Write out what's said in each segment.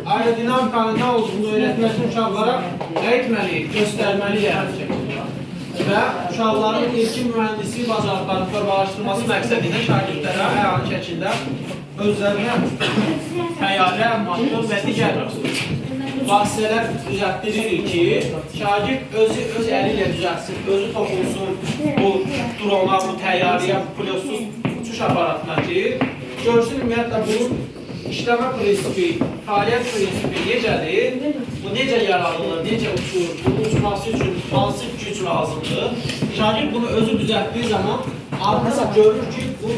aerodinamikanın nə olduğunu öyrətməsi uşaqlara nə etməliyik, göstərməliyik. Və uşaqların ilkin mühəndislik bacarıqlarını formalaşdırması məqsədilə şagirdlərə əyani şəkildə özlərinə təyyarə, motor və digər vasitələr düzəltdiririk ki, şagird öz əli ilə düzəltsin, özü toxunsun bu drona, bu təyyarəyə, bu pilotsuz uçuş aparatına ki, görsün ümumiyyətlə bunun işləmə prinsipi, fəaliyyət prinsipi necədir, bu necə yaradılır, necə uçur, bunun uçması üçün hansı güc lazımdır. Şagird bunu özü düzəltdiyi zaman artıq görür ki, bu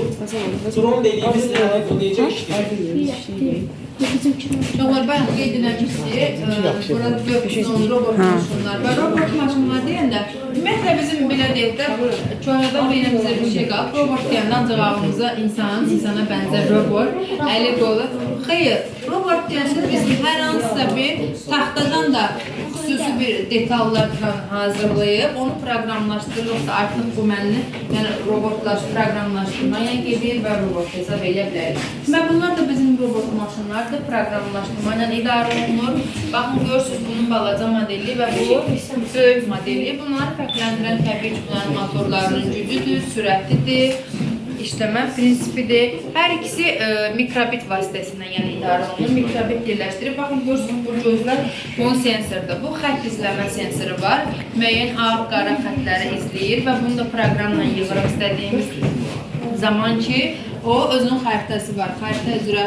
drone dediyimiz nədir, bu necə işləyir. Onlar bayaq qeyd eləmişdik, burada 410 robot maşınlar və robot maşınlar deyəndə, ümumiyyətlə bizim belə deyək də, çoğundan beynimizdə bir şey qalıb, robot deyəndə ancaq ağımıza insana bənzər robot, əli qolu. Xeyr, robot deyəndə biz hər hansısa bir taxtadan da xüsusi bir detallardan hazırlayıb, onu proqramlaşdırırsa artıq bu mənli, yəni proqramlaşdırmaya gedir və robot hesab edə bilərik. Və bunlar da bizim robot maşınlar proqramlaşdırma ilə idarə olunur. Baxın, görürsünüz bunun balaca modeli və bu böyük modeli. Bunları fərqləndirən təbii ki, bunların motorlarının gücüdür, sürətidir, işləmə prinsipidir. Hər ikisi mikrobit vasitəsindən yəni idarə olunur. Mikrobit birləşdirib. Baxın, görürsünüz bu gözlər bunun sensordur. Bu xətt izləmə sensoru var. Müəyyən ağ-qara xətləri izləyir və bunu da proqramla yığırıq istədiyimiz zaman ki, o özünün xəritəsi var. Xəritə üzrə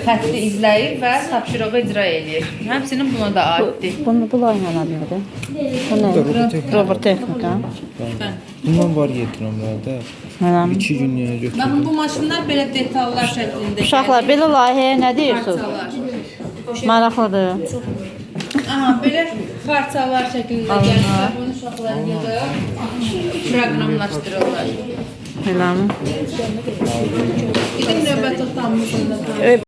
xətti izləyir və tapşırığı icra edir. Həmçinin buna da aiddir. Bu layihənin adı nədir? Bu nə? Robot texnika. Bundan var yetirəmlərdə. 2 günlüyə götürürəm. Baxın, bu maşınlar belə detallar şəklində. Uşaqlar, belə layihəyə nə deyirsiniz? Maraqlıdır. Aha, belə parçalar şəklində gəlir və bunu uşaqlar yığıb proqramlaşdırırlar. Eləmi? İlk növbət tutanmışsınız.